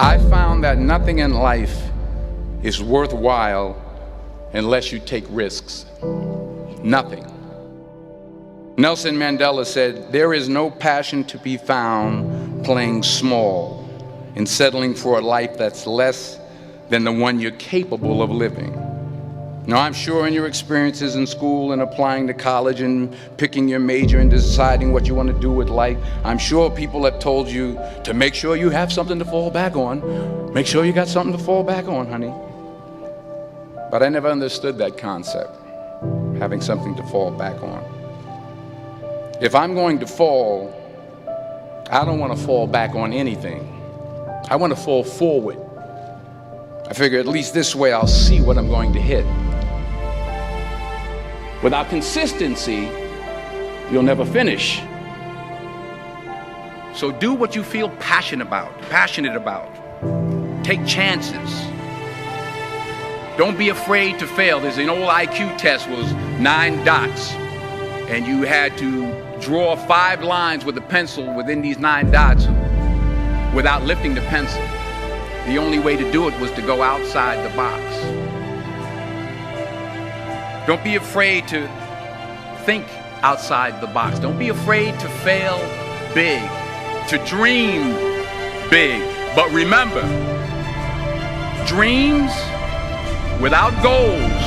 I found that nothing in life is worthwhile unless you take risks. Nothing. Nelson Mandela said, "There is no passion to be found playing small and settling for a life that's less than the one you're capable of living." Now, I'm sure in your experiences in school and applying to college and picking your major and deciding what you want to do with life, I'm sure people have told you to make sure you have something to fall back on. Make sure you got something to fall back on, honey. But I never understood that concept, having something to fall back on. If I'm going to fall, I don't want to fall back on anything. I want to fall forward. I figure at least this way I'll see what I'm going to hit. Without consistency, you'll never finish. So do what you feel passionate about. Take chances. Don't be afraid to fail. There's an old IQ test, was 9 dots, and you had to draw 5 lines with a pencil within these 9 dots without lifting the pencil. The only way to do it was to go outside the box. Don't be afraid to think outside the box. Don't be afraid to fail big, to dream big. But remember, dreams without goals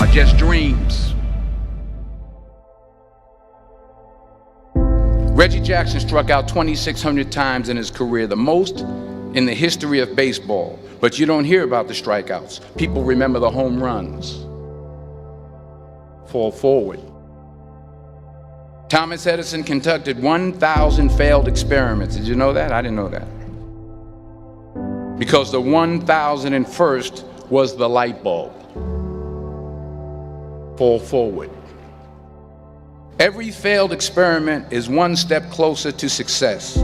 are just dreams. Reggie Jackson struck out 2,600 times in his career, the most in the history of baseball. But you don't hear about the strikeouts. People remember the home runs. Fall forward. Thomas Edison conducted 1,000 failed experiments. Did you know that? I didn't know that. Because the 1,001st was the light bulb. Fall forward. Every failed experiment is one step closer to success.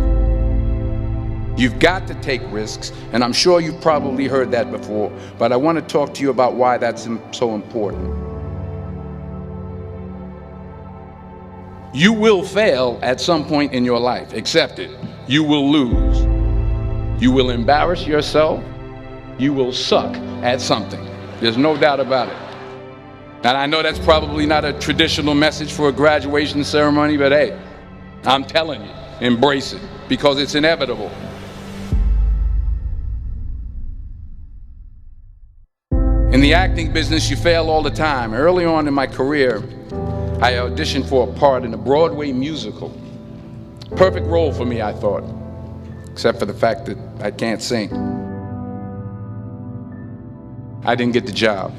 You've got to take risks, and I'm sure you've probably heard that before, but I want to talk to you about why that's so important. You will fail at some point in your life. Accept it. You will lose. You will embarrass yourself. You will suck at something. There's no doubt about it. And I know that's probably not a traditional message for a graduation ceremony, but hey, I'm telling you, embrace it, because it's inevitable. In the acting business, you fail all the time. Early on in my career, I auditioned for a part in a Broadway musical. Perfect role for me, I thought, except for the fact that I can't sing. I didn't get the job.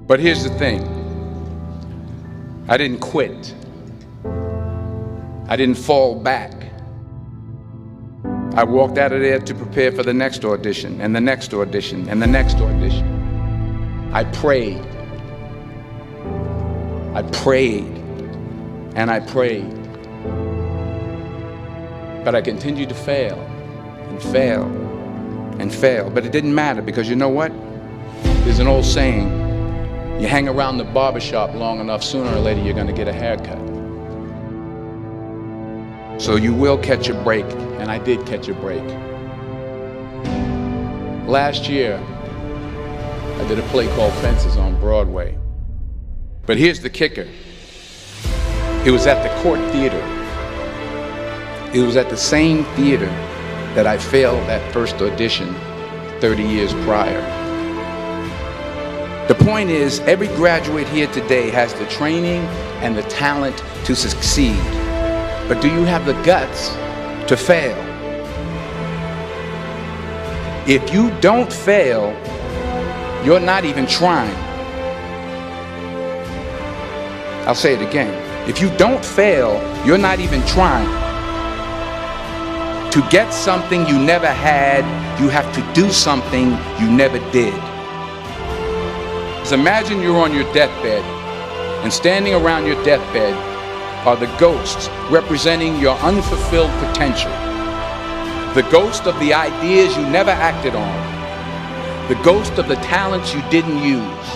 But here's the thing. I didn't quit. I didn't fall back. I walked out of there to prepare for the next audition, and the next audition, and the next audition. I prayed. I prayed. And I prayed. But I continued to fail and fail and fail. But it didn't matter, because you know what? There's an old saying, you hang around the barbershop long enough, sooner or later you're going to get a haircut. So you will catch a break, and I did catch a break. Last year, I did a play called Fences on Broadway. But here's the kicker. It was at the Court Theater. It was at the same theater that I failed that first audition 30 years prior. The point is, every graduate here today has the training and the talent to succeed. But do you have the guts to fail? If you don't fail, you're not even trying. I'll say it again. If you don't fail, you're not even trying. To get something you never had, you have to do something you never did. So imagine you're on your deathbed, and standing around your deathbed are the ghosts representing your unfulfilled potential. The ghost of the ideas you never acted on. The ghost of the talents you didn't use.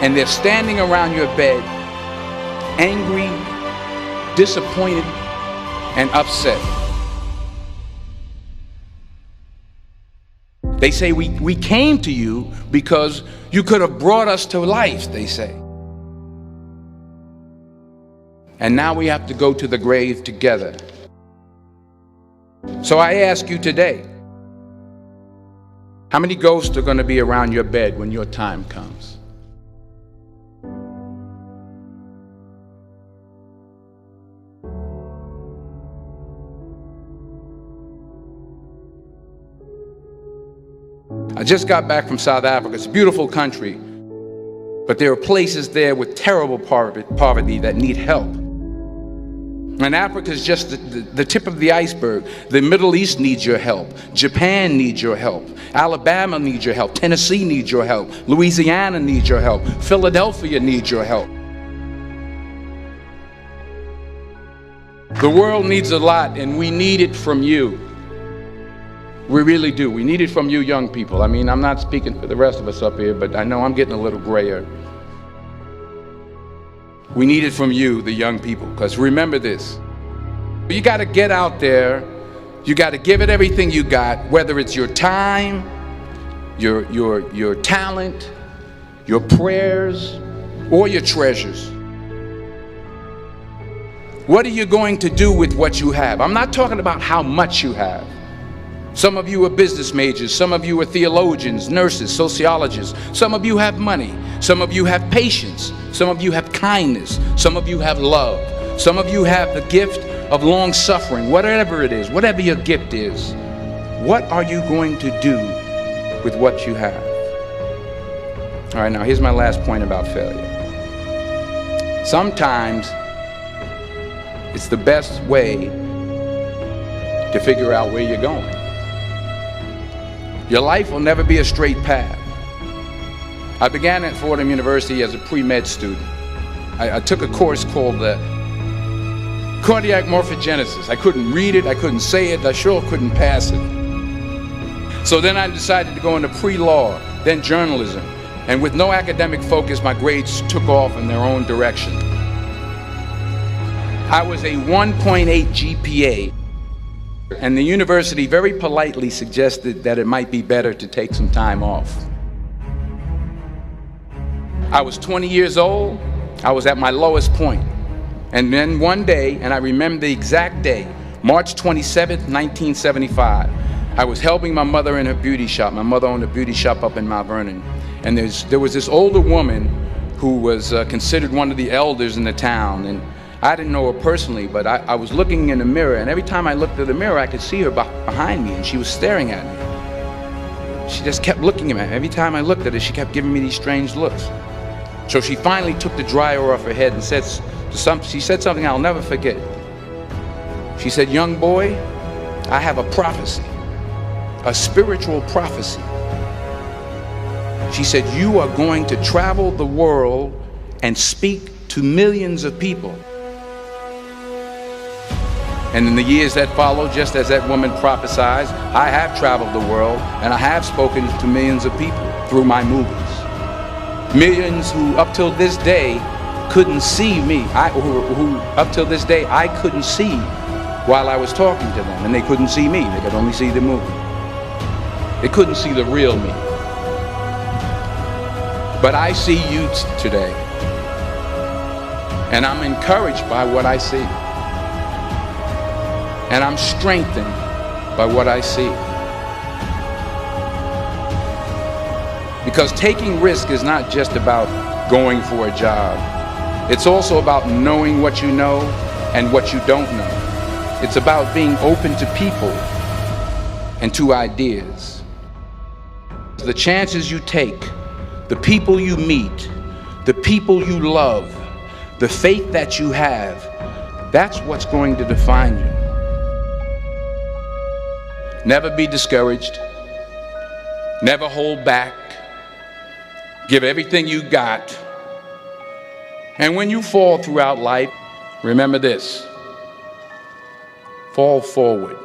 And they're standing around your bed, angry, disappointed, and upset. They say we came to you because you could have brought us to life, they say. And now we have to go to the grave together. So I ask you today, how many ghosts are going to be around your bed when your time comes? I just got back from South Africa. It's a beautiful country, but there are places there with terrible poverty that need help. And Africa is just the tip of the iceberg. The Middle East needs your help. Japan needs your help. Alabama needs your help. Tennessee needs your help. Louisiana needs your help. Philadelphia needs your help. The world needs a lot, and we need it from you. We really do. We need it from you young people. I mean, I'm not speaking for the rest of us up here, but I know I'm getting a little grayer. We need it from you, the young people, because remember this. You got to get out there. You got to give it everything you got, whether it's your time, your talent, your prayers, or your treasures. What are you going to do with what you have? I'm not talking about how much you have. Some of you are business majors, some of you are theologians, nurses, sociologists. Some of you have money, some of you have patience, some of you have kindness, some of you have love, some of you have the gift of long suffering. Whatever it is, whatever your gift is, what are you going to do with what you have? All right, now here's my last point about failure. Sometimes it's the best way to figure out where you're going. Your life will never be a straight path. I began at Fordham University as a pre-med student. I took a course called cardiac morphogenesis. I couldn't read it, I couldn't say it, I sure couldn't pass it. So then I decided to go into pre-law, then journalism. And with no academic focus, my grades took off in their own direction. I was a 1.8 GPA. And the university very politely suggested that it might be better to take some time off. I was 20 years old. I was at my lowest point. And then one day, and I remember the exact day, March 27th, 1975, I was helping my mother in her beauty shop. My mother owned a beauty shop up in Mount Vernon. And there was this older woman who was considered one of the elders in the town. And I didn't know her personally, but I was looking in the mirror, and every time I looked at the mirror, I could see her behind me, and she was staring at me. She just kept looking at me. Every time I looked at her, she kept giving me these strange looks. So she finally took the dryer off her head and she said something I'll never forget. She said, "Young boy, I have a prophecy, a spiritual prophecy." She said, "You are going to travel the world and speak to millions of people." And in the years that followed, just as that woman prophesied, I have traveled the world and I have spoken to millions of people through my movies. Millions who up till this day couldn't see me, who up till this day I couldn't see while I was talking to them, and they couldn't see me, they could only see the movie. They couldn't see the real me. But I see you today, and I'm encouraged by what I see. And I'm strengthened by what I see. Because taking risk is not just about going for a job. It's also about knowing what you know and what you don't know. It's about being open to people and to ideas. The chances you take, the people you meet, the people you love, the faith that you have, that's what's going to define you. Never be discouraged. Never hold back. Give everything you got. And when you fall throughout life, remember this: fall forward.